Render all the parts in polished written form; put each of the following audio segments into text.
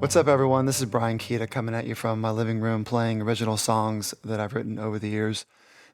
What's up, everyone? This is Brian Kieta coming at you from my living room playing original songs that I've written over the years.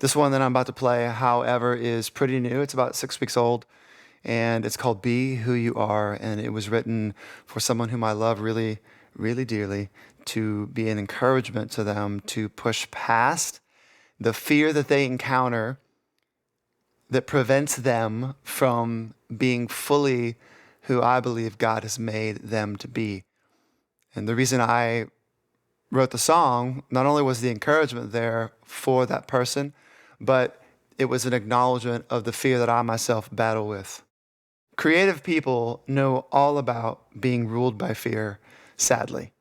This one that I'm about to play, however, is pretty new. It's about 6 weeks old, and it's called Be Who You Are, and it was written for someone whom I love really, really dearly, to be an encouragement to them to push past the fear that they encounter that prevents them from being fully who I believe God has made them to be. And the reason I wrote the song, not only was the encouragement there for that person, but it was an acknowledgement of the fear that I myself battle with. Creative people know all about being ruled by fear, sadly.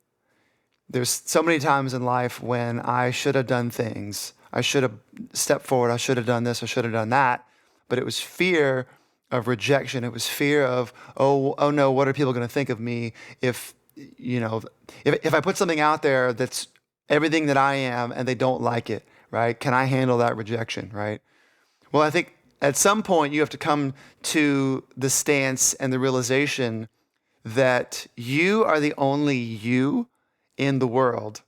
There's so many times in life when I should have done things. I should have stepped forward. I should have done this. I should have done that. But it was fear of rejection. It was fear of, oh no, what are people going to think of me if I put something out there that's everything that I am and they don't like it, right? Can I handle that rejection, right? Well, I think at some point you have to come to the stance and the realization that you are the only you in the world.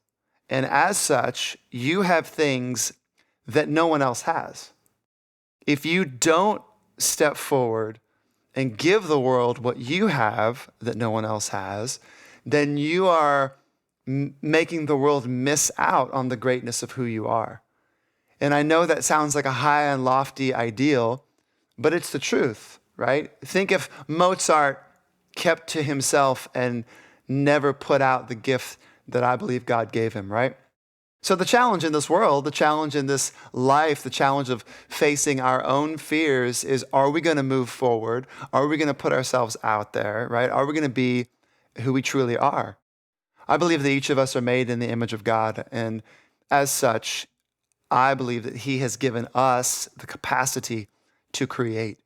And as such, you have things that no one else has. If you don't step forward and give the world what you have that no one else has, then you are making the world miss out on the greatness of who you are. And I know that sounds like a high and lofty ideal, but it's the truth, right? Think if Mozart kept to himself and never put out the gift that I believe God gave him, right? So the challenge in this world, the challenge in this life, the challenge of facing our own fears is, are we going to move forward? Are we going to put ourselves out there, right? Are we going to be who we truly are? I believe that each of us are made in the image of God, and as such, I believe that He has given us the capacity to create.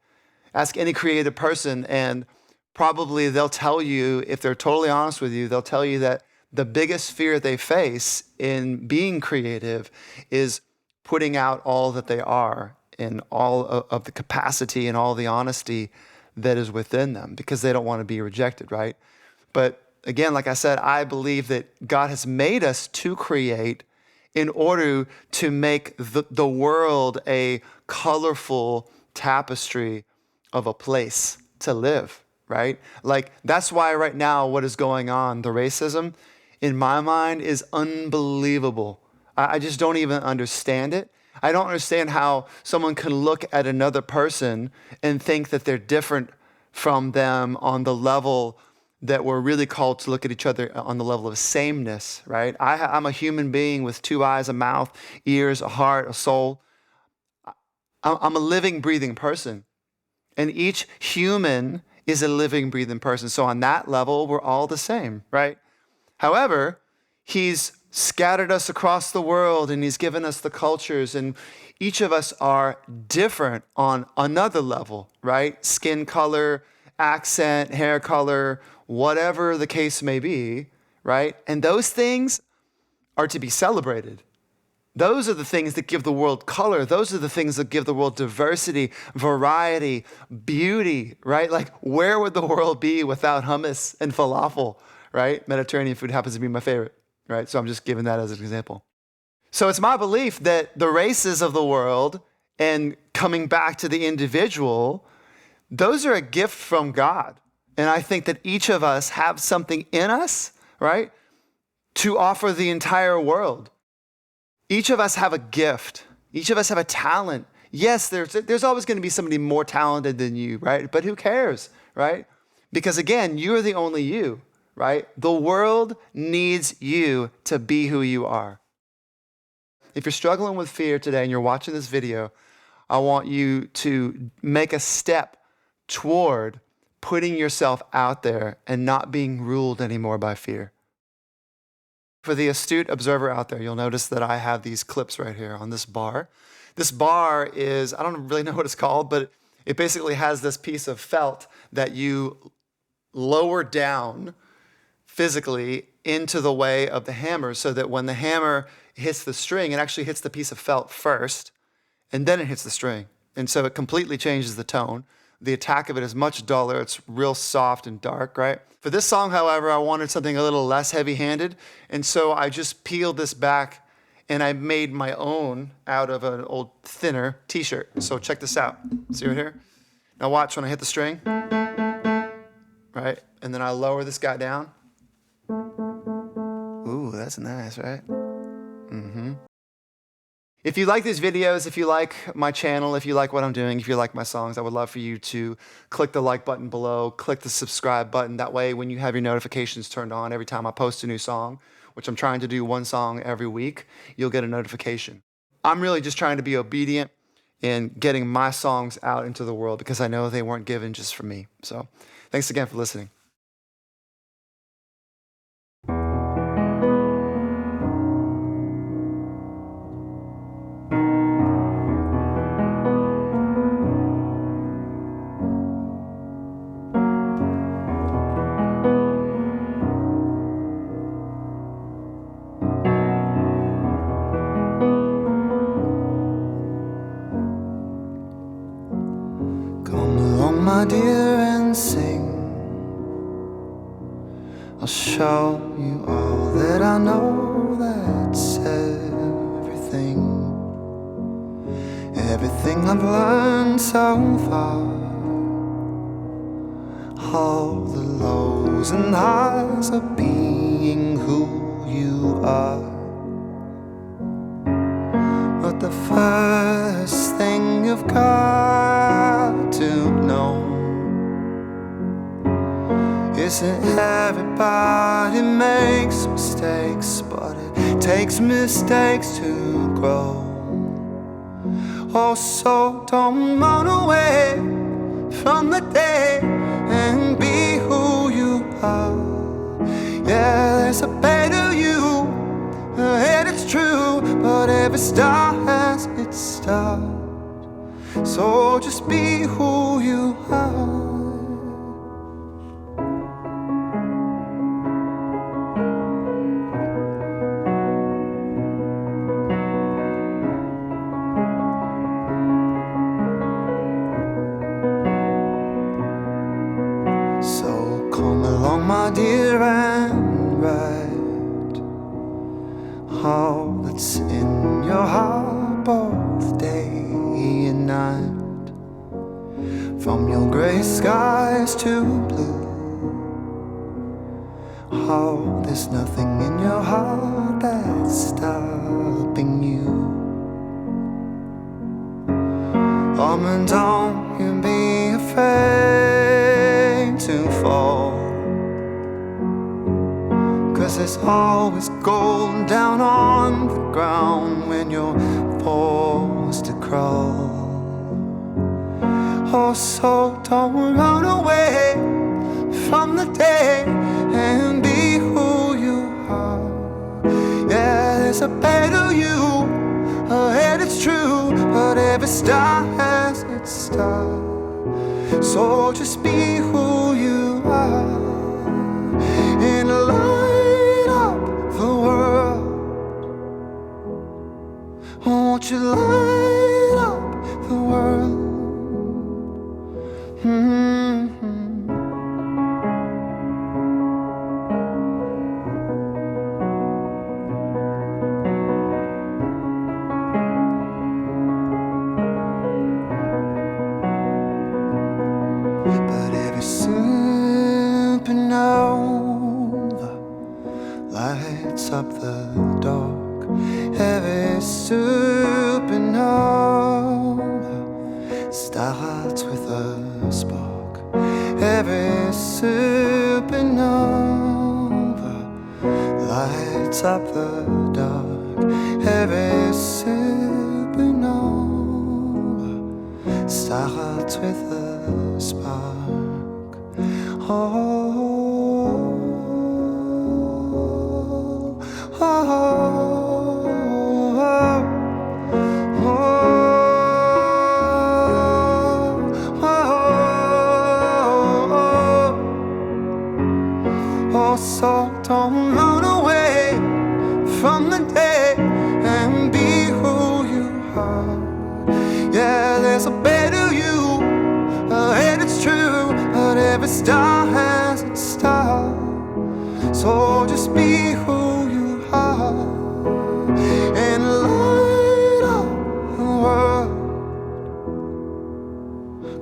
Ask any creative person, and probably they'll tell you, if they're totally honest with you, they'll tell you that the biggest fear they face in being creative is putting out all that they are and all of the capacity and all the honesty that is within them, because they don't want to be rejected, right? But again, like I said, I believe that God has made us to create in order to make the world a colorful tapestry of a place to live, right? Like, that's why right now what is going on, the racism, in my mind, is unbelievable. I just don't even understand it. I don't understand how someone can look at another person and think that they're different from them on the level that we're really called to look at each other on the level of sameness, right? I'm a human being with 2 eyes, a mouth, ears, a heart, a soul. I'm a living, breathing person. And each human is a living, breathing person. So on that level, we're all the same, right? However, He's scattered us across the world and He's given us the cultures, and each of us are different on another level, right? Skin color, accent, hair color, whatever the case may be, right? And those things are to be celebrated. Those are the things that give the world color. Those are the things that give the world diversity, variety, beauty, right? Like, where would the world be without hummus and falafel, right? Mediterranean food happens to be my favorite, right? So I'm just giving that as an example. So it's my belief that the races of the world, and coming back to the individual, those are a gift from God. And I think that each of us have something in us, right, to offer the entire world. Each of us have a gift. Each of us have a talent. Yes, there's always going to be somebody more talented than you, right? But who cares, right? Because again, you're the only you, right? The world needs you to be who you are. If you're struggling with fear today and you're watching this video, I want you to make a step toward putting yourself out there and not being ruled anymore by fear. For the astute observer out there, you'll notice that I have these clips right here on this bar. This bar is, I don't really know what it's called, but it basically has this piece of felt that you lower down physically into the way of the hammer, so that when the hammer hits the string, it actually hits the piece of felt first, and then it hits the string. And so it completely changes the tone. The attack of it is much duller. It's real soft and dark, right? For this song, however, I wanted something a little less heavy-handed, and so I just peeled this back and I made my own out of an old thinner t-shirt. So check this out. See right here? Now watch when I hit the string, right? And then I lower this guy down. Ooh, that's nice, right? If you like these videos, if you like my channel, if you like what I'm doing, if you like my songs, I would love for you to click the like button below, click the subscribe button. That way, when you have your notifications turned on every time I post a new song, which I'm trying to do one song every week, you'll get a notification. I'm really just trying to be obedient in getting my songs out into the world because I know they weren't given just for me. So thanks again for listening. Come along, my dear, and sing. I'll show you all that I know. That's everything. Everything I've learned so far. All the lows and highs of being who you are. But the first thing you've got to know is that everybody makes mistakes, but it takes mistakes to grow. Oh, so don't run away from the day and be who you are. Yeah, there's a better you ahead, it's true, but every star has its start. So just be who you are. So come along, my dear, and write all that's in your heart, both day and night. From your gray skies to blue. Oh, there's nothing in your heart that's stopping you. And don't you be afraid to fall, 'cause there's always gold down on the ground when you're forced to crawl. Oh, so don't run away from the day and be who you are. Yeah, there's a better you ahead, it's true, but every star has its star. So just be who you are and light up the world. Won't you light up the world? But every supernova lights up the dark. Every supernova starts with a spark. Every supernova lights up the dark. Every supernova starts with a spark. Oh, oh, oh, oh, so don't run away from the day and be who you are. Yeah, there's a better you ahead. star hasn't stopped. So just be who you are and light up the world.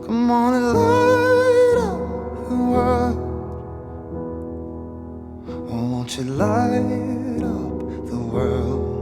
Come on and light up the world. Oh, won't you light up the world?